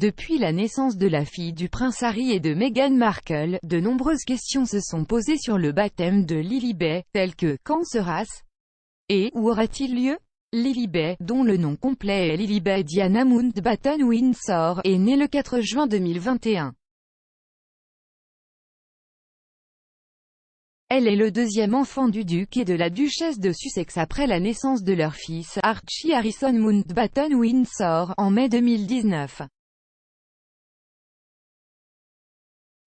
Depuis la naissance de la fille du prince Harry et de Meghan Markle, de nombreuses questions se sont posées sur le baptême de Lilibet, telles que « Quand sera-ce » et « Où aura-t-il lieu ?» Lilibet, dont le nom complet est Lilibet Diana Mountbatten Windsor, est née le 4 juin 2021. Elle est le deuxième enfant du duc et de la duchesse de Sussex après la naissance de leur fils, Archie Harrison Mountbatten Windsor, en mai 2019.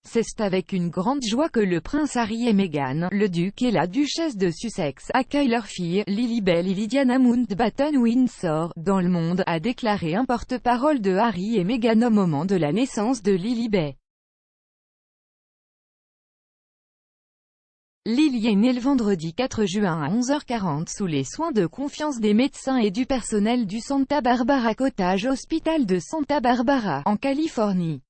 C'est avec une grande joie que le prince Harry et Meghan, le duc et la duchesse de Sussex, accueillent leur fille, Lilibet Diana Mountbatten Windsor, dans le monde, a déclaré un porte-parole de Harry et Meghan au moment de la naissance de Lilibet. Lily est née le vendredi 4 juin à 11h40 sous les soins de confiance des médecins et du personnel du Santa Barbara Cottage Hospital de Santa Barbara, en Californie.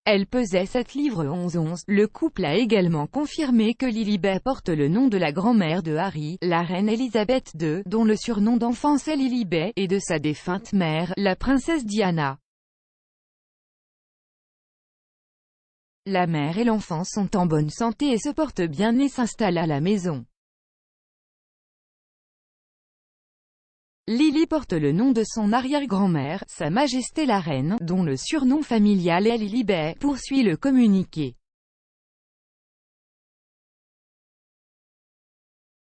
Elle pesait 7 livres 11 onces. Le couple a également confirmé que Lilibet porte le nom de la grand-mère de Harry, la reine Elisabeth II, dont le surnom d'enfance est Lilibet, et de sa défunte mère, la princesse Diana. La mère et l'enfant sont en bonne santé et se portent bien et s'installent à la maison. Lily porte le nom de son arrière-grand-mère, Sa Majesté la Reine, dont le surnom familial est Lilibet, poursuit le communiqué.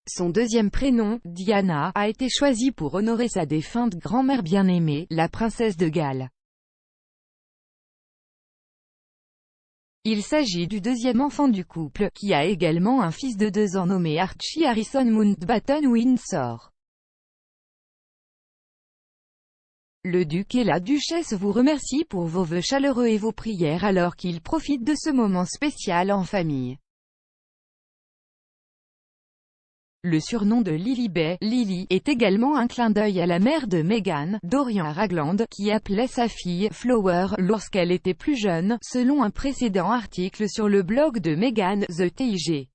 Son deuxième prénom, Diana, a été choisi pour honorer sa défunte grand-mère bien-aimée, la princesse de Galles. Il s'agit du deuxième enfant du couple, qui a également un fils de 2 ans nommé Archie Harrison Mountbatten Windsor. Le duc et la duchesse vous remercient pour vos vœux chaleureux et vos prières alors qu'ils profitent de ce moment spécial en famille. Le surnom de Lilibet, Lily, est également un clin d'œil à la mère de Meghan, Dorian Ragland, qui appelait sa fille Flower lorsqu'elle était plus jeune, selon un précédent article sur le blog de Meghan, The TIG.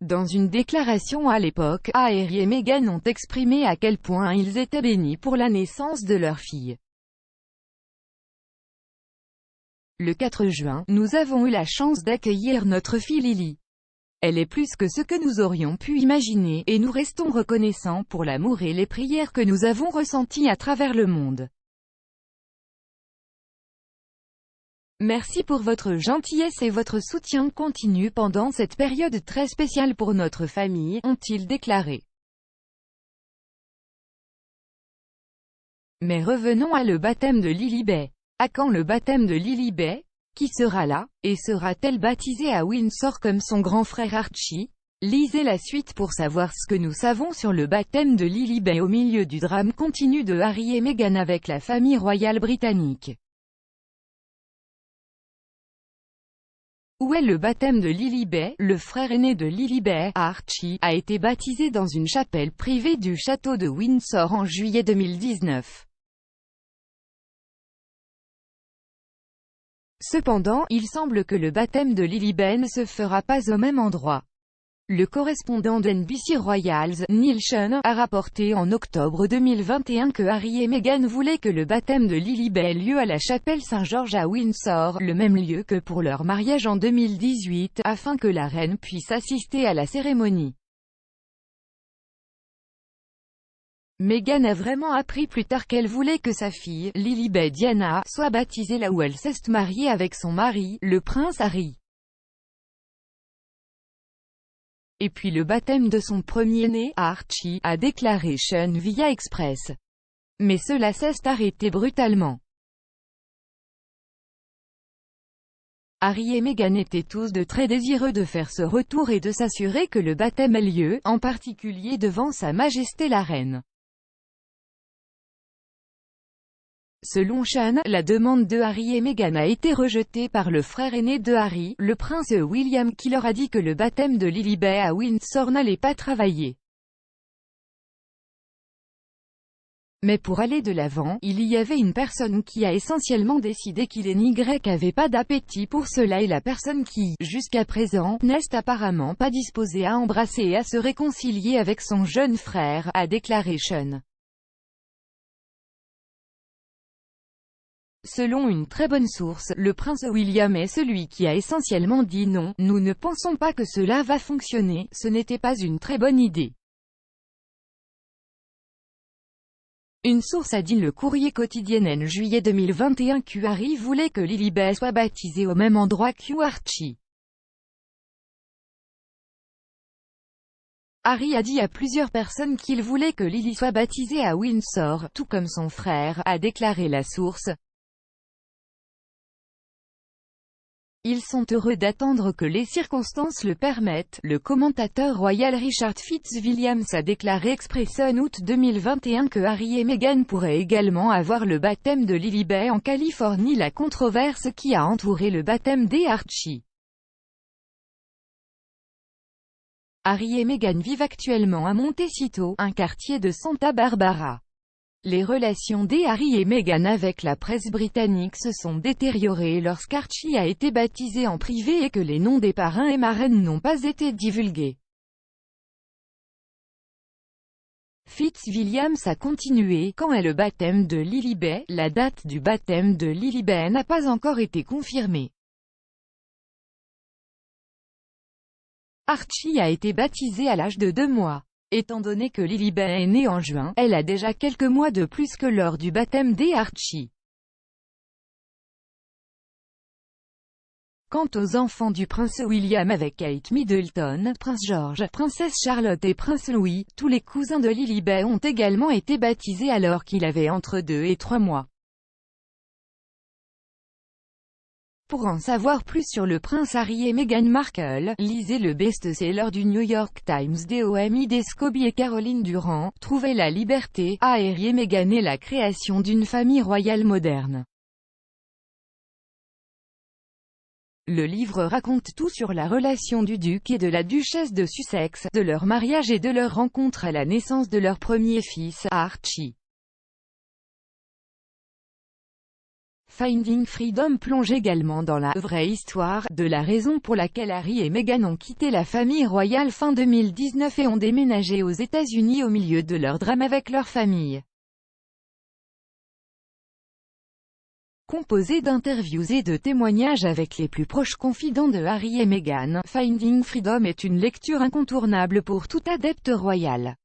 Dans une déclaration à l'époque, Harry et Meghan ont exprimé à quel point ils étaient bénis pour la naissance de leur fille. Le 4 juin, nous avons eu la chance d'accueillir notre fille Lily. Elle est plus que ce que nous aurions pu imaginer, et nous restons reconnaissants pour l'amour et les prières que nous avons ressentis à travers le monde. Merci pour votre gentillesse et votre soutien continu pendant cette période très spéciale pour notre famille, ont-ils déclaré. Mais revenons à le baptême de Lilibet. À quand le baptême de Lilibet? Qui sera là? Et sera-t-elle baptisée à Windsor comme son grand frère Archie? Lisez la suite pour savoir ce que nous savons sur le baptême de Lilibet au milieu du drame continu de Harry et Meghan avec la famille royale britannique. Où est le baptême de Lilibet? Le frère aîné de Lilibet, Archie, a été baptisé dans une chapelle privée du château de Windsor en juillet 2019. Cependant, il semble que le baptême de Lilibet ne se fera pas au même endroit. Le correspondant d'NBC Royals, Neil Sean, a rapporté en octobre 2021 que Harry et Meghan voulaient que le baptême de Lilibet ait lieu à la chapelle Saint-Georges à Windsor, le même lieu que pour leur mariage en 2018, afin que la reine puisse assister à la cérémonie. Meghan a vraiment appris plus tard qu'elle voulait que sa fille, Lilibet Diana, soit baptisée là où elle s'est mariée avec son mari, le prince Harry. Et puis le baptême de son premier-né, Archie, a déclaré Sean via Express. Mais cela s'est arrêté brutalement. Harry et Meghan étaient tous deux très désireux de faire ce retour et de s'assurer que le baptême ait lieu, en particulier devant Sa Majesté la Reine. Selon Sean, la demande de Harry et Meghan a été rejetée par le frère aîné de Harry, le prince William, qui leur a dit que le baptême de Lilibet à Windsor n'allait pas travailler. Mais pour aller de l'avant, il y avait une personne qui a essentiellement décidé qu'il et Y avait pas d'appétit pour cela et la personne qui, jusqu'à présent, n'est apparemment pas disposée à embrasser et à se réconcilier avec son jeune frère, a déclaré Sean. Selon une très bonne source, le prince William est celui qui a essentiellement dit non, nous ne pensons pas que cela va fonctionner, ce n'était pas une très bonne idée. Une source a dit le Courrier quotidien en juillet 2021 que Harry voulait que Lilibet soit baptisée au même endroit que Archie. Harry a dit à plusieurs personnes qu'il voulait que Lily soit baptisée à Windsor, tout comme son frère, a déclaré la source. Ils sont heureux d'attendre que les circonstances le permettent, le commentateur royal Richard Fitzwilliams a déclaré Express en août 2021 que Harry et Meghan pourraient également avoir le baptême de Lilibet en Californie. La controverse qui a entouré le baptême d'Archie. Harry et Meghan vivent actuellement à Montecito, un quartier de Santa Barbara. Les relations d'Harry et Meghan avec la presse britannique se sont détériorées lorsqu'Archie a été baptisé en privé et que les noms des parrains et marraines n'ont pas été divulgués. Fitzwilliams a continué, quand est le baptême de Lilibet? La date du baptême de Lilibet n'a pas encore été confirmée. Archie a été baptisé à l'âge de 2 mois. Étant donné que Lilibet est née en juin, elle a déjà quelques mois de plus que lors du baptême d'Archie. Quant aux enfants du prince William avec Kate Middleton, prince George, princesse Charlotte et prince Louis, tous les cousins de Lilibet ont également été baptisés alors qu'il avait entre 2 et 3 mois. Pour en savoir plus sur le prince Harry et Meghan Markle, lisez le best-seller du New York Times d'Omi Scobie et Caroline Durand, Trouver la liberté, Harry et Meghan et la création d'une famille royale moderne. Le livre raconte tout sur la relation du duc et de la duchesse de Sussex, de leur mariage et de leur rencontre à la naissance de leur premier fils, Archie. Finding Freedom plonge également dans la vraie histoire de la raison pour laquelle Harry et Meghan ont quitté la famille royale fin 2019 et ont déménagé aux États-Unis au milieu de leur drame avec leur famille. Composé d'interviews et de témoignages avec les plus proches confidents de Harry et Meghan, Finding Freedom est une lecture incontournable pour tout adepte royal.